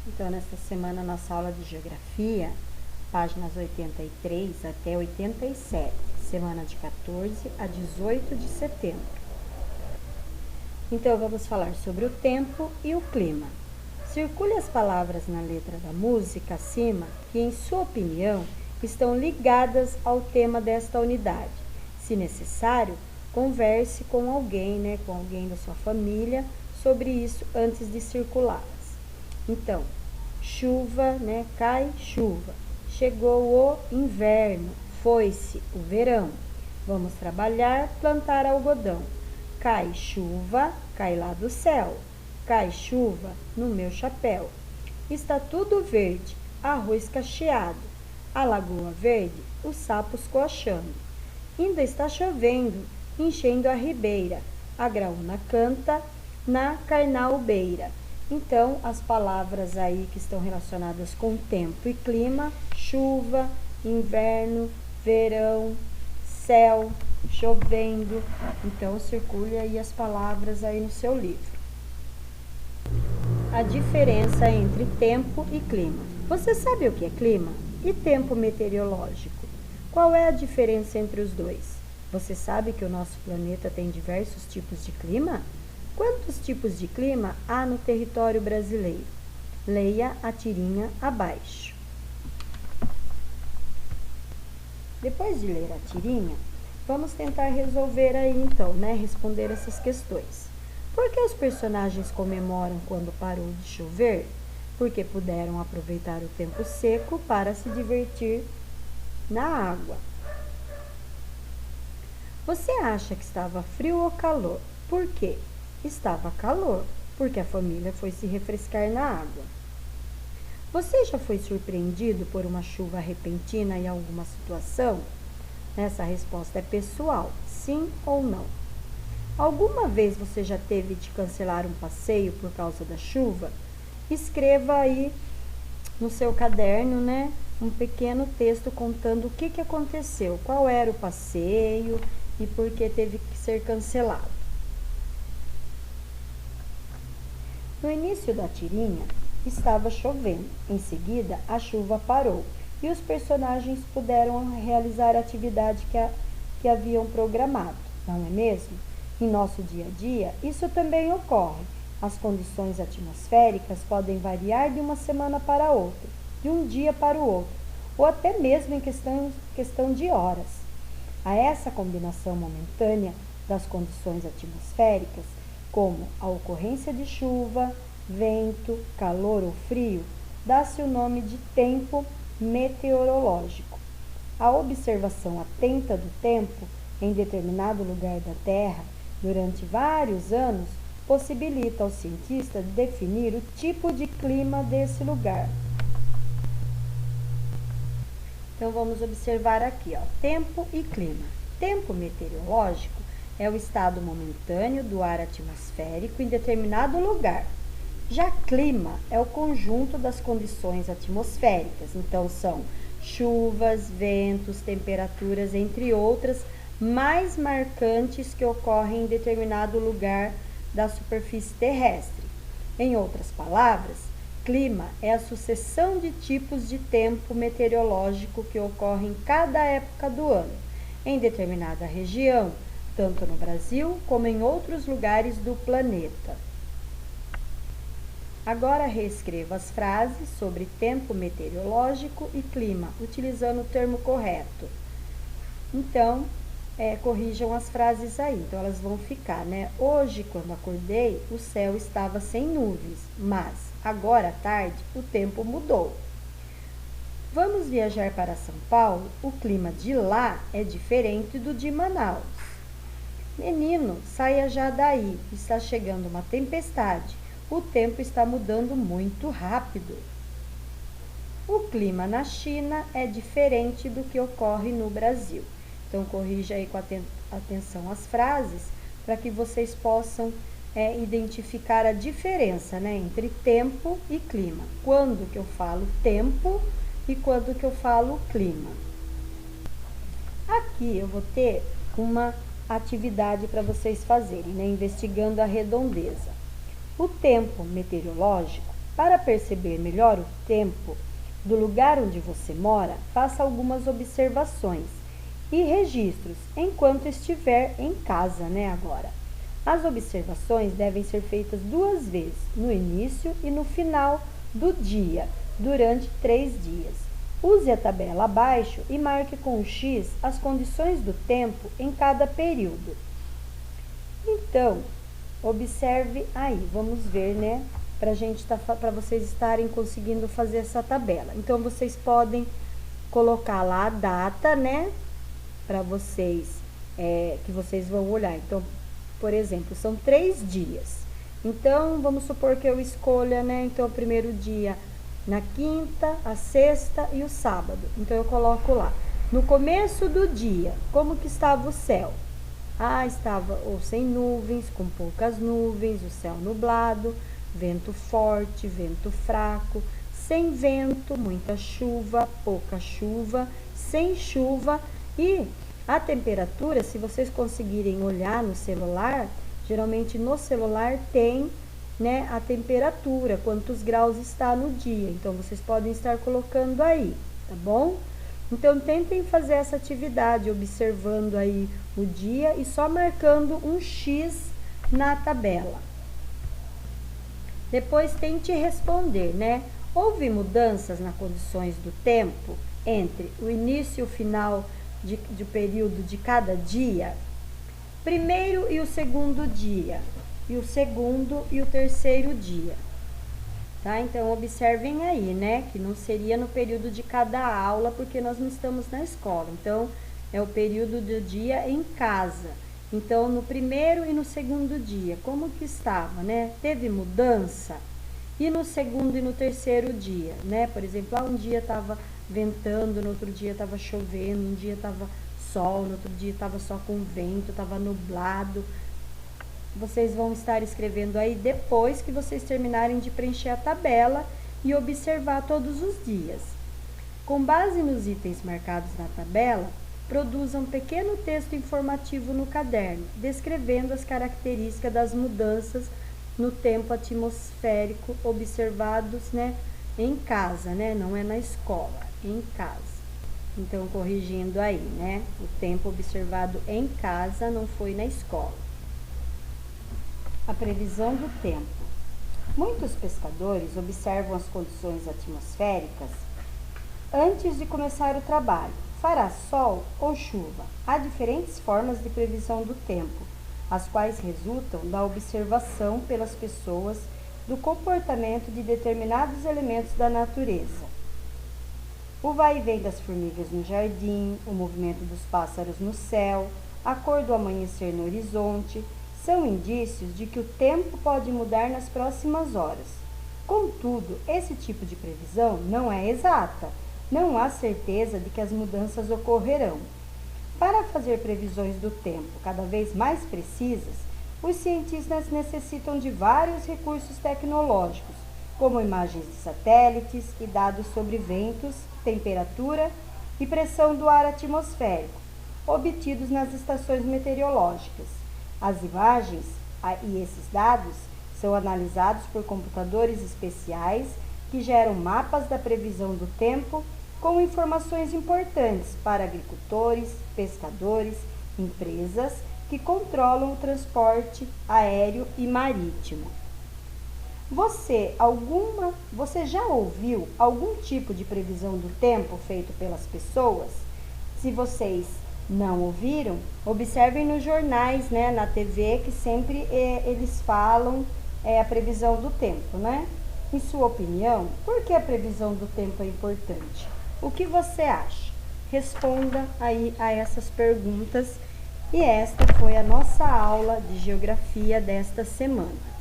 Então, nesta semana, nossa aula de Geografia, páginas 83 até 87, semana de 14 a 18 de setembro. Então, vamos falar sobre o tempo e o clima. Circule as palavras na letra da música acima que, em sua opinião, estão ligadas ao tema desta unidade. Se necessário, converse com alguém, com alguém da sua família, sobre isso antes de circulá-las. Então, chuva, cai chuva. Chegou o inverno, foi-se o verão. Vamos trabalhar, plantar algodão. Cai chuva, cai lá do céu. Cai chuva no meu chapéu. Está tudo verde, arroz cacheado. A lagoa verde, os sapos coachando. Ainda está chovendo, enchendo a ribeira. A graúna canta na carnaubeira. Então, as palavras aí que estão relacionadas com tempo e clima: chuva, inverno, verão, céu, chovendo. Então, circule aí as palavras aí no seu livro. A diferença entre tempo e clima. Você sabe o que é clima e tempo meteorológico? Qual é a diferença entre os dois? Você sabe que o nosso planeta tem diversos tipos de clima? Quantos tipos de clima há no território brasileiro? Leia a tirinha abaixo. Depois de ler a tirinha, vamos tentar resolver aí então, responder essas questões. Por que os personagens comemoram quando parou de chover? Porque puderam aproveitar o tempo seco para se divertir na água. Você acha que estava frio ou calor? Por quê? Estava calor, porque a família foi se refrescar na água. Você já foi surpreendido por uma chuva repentina em alguma situação? Essa resposta é pessoal, sim ou não. Alguma vez você já teve de cancelar um passeio por causa da chuva? Escreva aí no seu caderno, um pequeno texto contando o que aconteceu, qual era o passeio e por que teve que ser cancelado. No início da tirinha, estava chovendo. Em seguida, a chuva parou e os personagens puderam realizar a atividade que haviam programado, não é mesmo? Em nosso dia a dia, isso também ocorre. As condições atmosféricas podem variar de uma semana para outra, de um dia para o outro, ou até mesmo em questão de horas. A essa combinação momentânea das condições atmosféricas, como a ocorrência de chuva, vento, calor ou frio, dá-se o nome de tempo meteorológico. A observação atenta do tempo em determinado lugar da Terra durante vários anos possibilita ao cientista definir o tipo de clima desse lugar. Então, vamos observar aqui, tempo e clima. Tempo meteorológico é o estado momentâneo do ar atmosférico em determinado lugar. Já clima é o conjunto das condições atmosféricas. Então, são chuvas, ventos, temperaturas, entre outras, mais marcantes que ocorrem em determinado lugar da superfície terrestre. Em outras palavras, clima é a sucessão de tipos de tempo meteorológico que ocorre em cada época do ano, em determinada região, tanto no Brasil como em outros lugares do planeta. Agora reescreva as frases sobre tempo meteorológico e clima, utilizando o termo correto. Então, corrijam as frases aí. Então, elas vão ficar, Hoje, quando acordei, o céu estava sem nuvens, mas agora à tarde o tempo mudou. Vamos viajar para São Paulo? O clima de lá é diferente do de Manaus. Menino, saia já daí, está chegando uma tempestade. O tempo está mudando muito rápido. O clima na China é diferente do que ocorre no Brasil. Então, corrija aí com atenção as frases para que vocês possam identificar a diferença entre tempo e clima. Quando que eu falo tempo e quando que eu falo clima. Aqui eu vou ter uma atividade para vocês fazerem, investigando a redondeza. O tempo meteorológico Para perceber melhor o tempo do lugar onde você mora, faça algumas observações e registros enquanto estiver em casa, né, agora. As observações devem ser feitas 2 vezes, no início e no final do dia, durante 3 dias. Use a tabela abaixo e marque com um X as condições do tempo em cada período. Então, observe aí, vamos ver, né, para vocês estarem conseguindo fazer essa tabela. Então, vocês podem colocar lá a data, né, para vocês, que vocês vão olhar. Então, por exemplo, são 3 dias. Então, vamos supor que eu escolha, né, então, o primeiro dia na quinta, a sexta e o sábado. Então, eu coloco lá. No começo do dia, como que estava o céu? Estava ou sem nuvens, com poucas nuvens, o céu nublado, vento forte, vento fraco, sem vento, muita chuva, pouca chuva, sem chuva. E a temperatura, se vocês conseguirem olhar no celular, geralmente no celular tem, né, a temperatura, quantos graus está no dia. Então, vocês podem estar colocando aí, tá bom? Então, tentem fazer essa atividade, observando aí o dia e só marcando um X na tabela. Depois, tente responder, né? Houve mudanças nas condições do tempo entre o início e o final de período de cada dia? Primeiro e o segundo dia, e o segundo e o terceiro dia. Tá? Então, observem aí, né, que não seria no período de cada aula, porque nós não estamos na escola. Então, é o período do dia em casa. Então, no primeiro e no segundo dia, como que estava, né? Teve mudança? E no segundo e no terceiro dia, né? Por exemplo, um dia estava ventando, no outro dia estava chovendo, um dia estava sol, no outro dia estava só com vento, estava nublado. Vocês vão estar escrevendo aí depois que vocês terminarem de preencher a tabela e observar todos os dias. Com base nos itens marcados na tabela, produza um pequeno texto informativo no caderno, descrevendo as características das mudanças no tempo atmosférico observados, né, em casa, né, não é na escola, em casa. Então, corrigindo aí, né, o tempo observado em casa não foi na escola. A previsão do tempo. Muitos pescadores observam as condições atmosféricas antes de começar o trabalho. Fará sol ou chuva? Há diferentes formas de previsão do tempo, as quais resultam da observação pelas pessoas do comportamento de determinados elementos da natureza. O vai e vem das formigas no jardim, o movimento dos pássaros no céu, a cor do amanhecer no horizonte, são indícios de que o tempo pode mudar nas próximas horas. Contudo, esse tipo de previsão não é exata. Não há certeza de que as mudanças ocorrerão. Para fazer previsões do tempo cada vez mais precisas, os cientistas necessitam de vários recursos tecnológicos, como imagens de satélites e dados sobre ventos, temperatura e pressão do ar atmosférico, obtidos nas estações meteorológicas. As imagens e esses dados são analisados por computadores especiais que geram mapas da previsão do tempo com informações importantes para agricultores, pescadores, empresas que controlam o transporte aéreo e marítimo. Você já ouviu algum tipo de previsão do tempo feito pelas pessoas? Se vocês não ouviram, observem nos jornais, né, na TV, que sempre eles falam a previsão do tempo, né? Em sua opinião, por que a previsão do tempo é importante? O que você acha? Responda aí a essas perguntas. E esta foi a nossa aula de geografia desta semana.